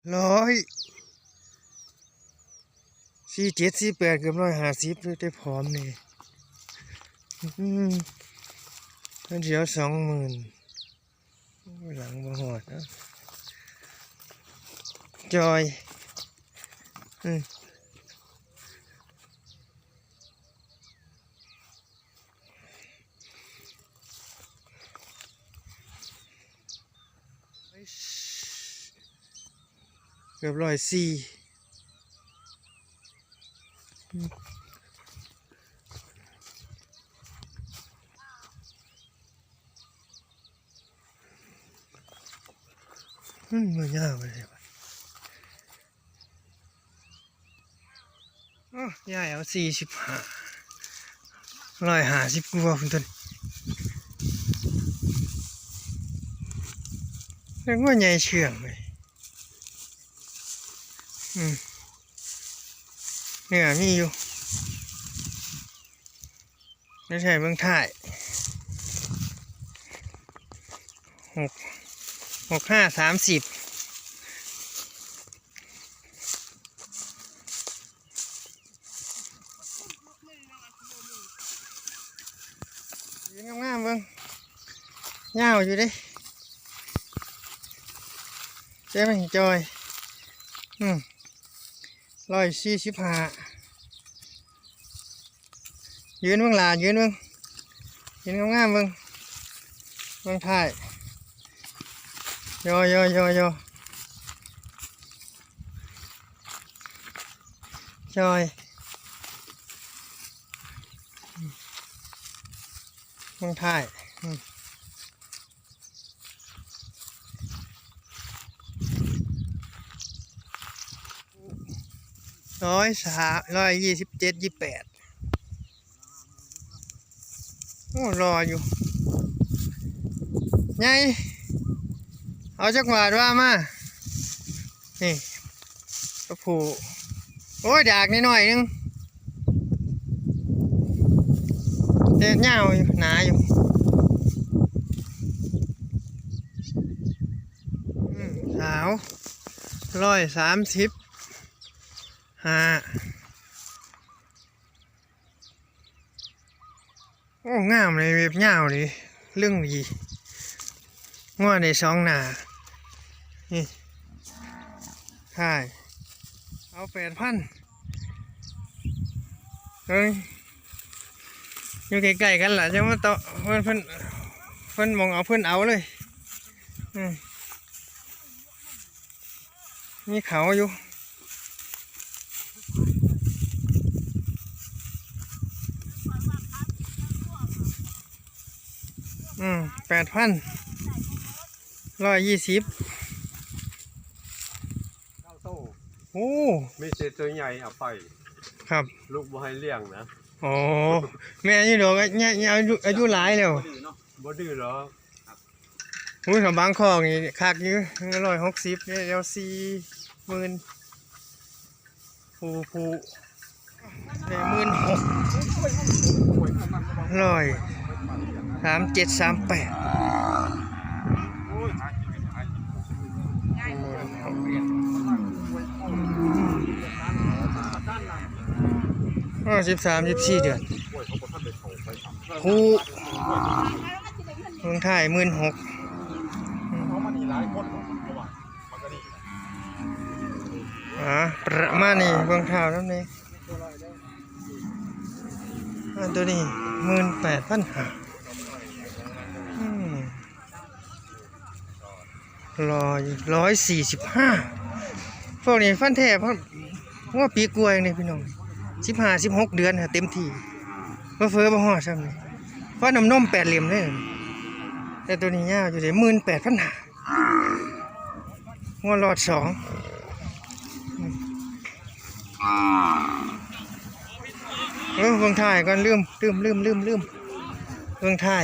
147 148เกือบ150เลยได้พร้อมนี่เดี๋ยว20,000หลังบ่หอดนะจอยเกือบ104มันยากไปเลยวะยายเอา150กว่าคุณต้นแล้วก็ใหญ่เชื่องเลยเนี่ยมีอยู่ไม่ใช่เมืองไทย6530ยืนงามๆเบิ่งยาวอยู่เด้เจ๊มันจอย145ยืนเบิ่งหลานยืนเบิ่งงามๆเบิ่งถ่ายยอจอยถ่าย127 128โอ้รออยู่ไงเอาจักหวาดว่ามานี่กระผูโอ้ยดากนิดหน่อยนึงเด็ดเงาอยู่หนาอยู่สาว135โอ้งามเลยแบบเงาเลยเรื่องดีง้อใน2 หน้านี่ใช่เอา8,000เฮ้ยอยู่ใกล้ๆกันล่ะจะมาต่อเพิ่นมองเอาเพิ่นเอาเลยมีเขาอยู่8,000 120โอ้ไม่ใช่ตัวใหญ่เอาไปครับลูกบ่ให้เลี้ยงนะโอ้แม่นี่ดอกเนี่ยอายุหลายแล้วบ่ดื้อหรออุ้ยของบางคอกนี่คักอยู่160เนี่ยเดี๋ยว40,000ผู้ได้16,000 137 3813-14 เดือนผู้เมืองไทย16,000ประมาณนี้เบื้องเท้านั่นเองตัวนี้18,500145พวกนี้ฟันแท้เพราะว่าปีกล้วยนี่พี่น้อง15-16 เดือนเต็มที่เฟ้อบ่ฮอดซ้ำนี่เพราะน้ำนม8 เหลี่ยมเลยแต่ตัวนี้ยาวอยู่ได้18,500งวดรอด2เบิ่งถ่ายก่อนลืมเบิ่งถ่าย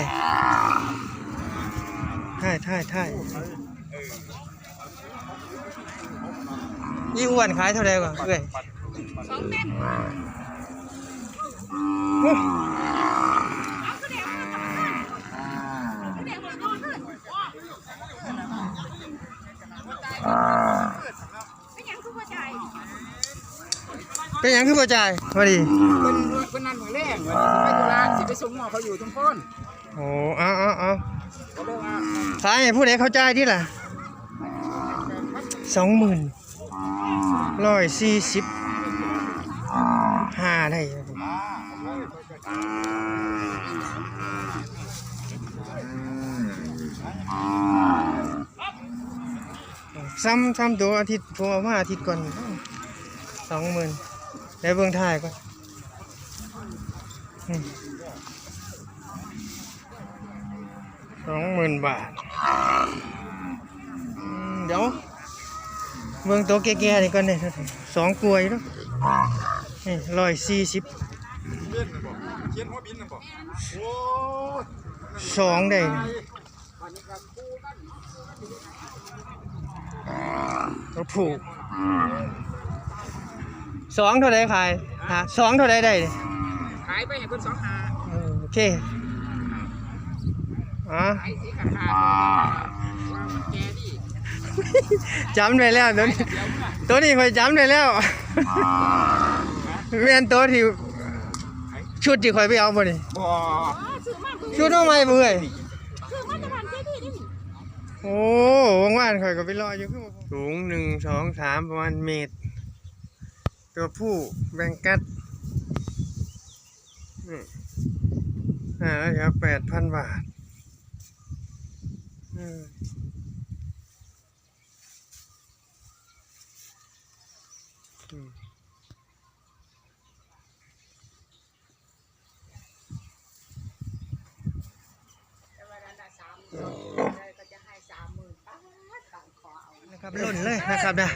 ยี่อ้วนขายเท่าไหร่ก่อนเอ้ย เป็นหยังคือบ่จ่ายพอดี เพิ่นนั่นมื้อแรงว่าสิไปธุระสิไปส่งหม้อเขาอยู่ทุกคน โอ้เอา ก็เลยว่า ขายให้ผู้ใดเขาจ่ายที่ล่ะ 20,000 140ห้าได้ซ้ำตัวอาทิตย์ผมเอามาอาทิตย์ก่อน20,000ได้เบิ่งถ่ายก่อน20,000 บาทเดี๋ยวเบิ่งตัวแก่ๆนี่ก่อนเนี่ย2กลวยเนาะนี่140 สองได้นี่ตัวผูก2เท่าไรขายฮะ2เท่าไรได้นี่ ขายไปให้เพิ่น2หา โอเคอ๋อ ขายสิขาดว่ามันแก่ดิ จำได้แล้วตัวนี้คอยจำได้แล้วแม่นตัวที่ชุดที่คอยไปเอาบ่นี่ บ่ ชุดเอาใหม่บ่เอ้ยโอ้ว่างๆคอยก็ไปรออยู่คือบ่สูง1 2 3ประมาณเมตรตัวผู้แบงกัดนี่แล้วครับ 8,000 บาทนะครับหล่นเลยนะครับนะ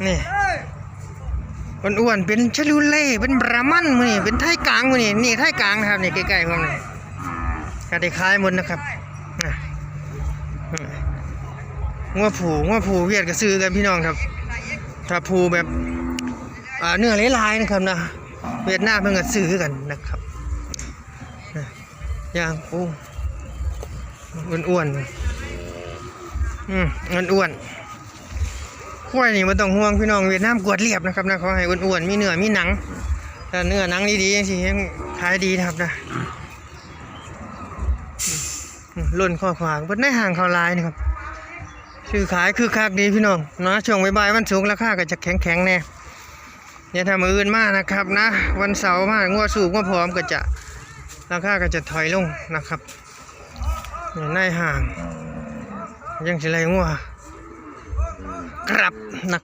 นี่อ้วนๆเป็นชะลูเล่เป็นบรามันมื้อนี่เป็นไทยกลางมื้อนี่ไทยกลางนะครับนี่ใกล้ๆผมนี่ก็ได้ขายหมดนะครับงัวผูเวียดก็ซื้อกันพี่น้องครับถ้าผูแบบเนื้อหลายๆนะครับนะเวียดนามเพิ่นก็ซื้อกันนะครับอย่างปูอ้วนๆอ้วนๆควายนี่บ่ต้องห่วงพี่น้องเวียดนามกวดเรียบนะครับนะขอให้อ้วนๆมีเนื้อมีหนังถ้าเนื้อหนังดีๆจังซี่ขายดีนะครับนะล้นข้อขวางเพิ่นได้ห่างเขาลายนะครับซื้อขายคือคักดีพี่น้องนะช่วงบ่ายๆวันศุกร์ราคาก็จะแข็งๆแน่อย่าทำมื้ออื่นมานะครับนะวันเสาร์มางัวสูงงัวผอมก็จะราคาก็จะถอยลงนะครับในห่างยังสิไรงัวกลับนะ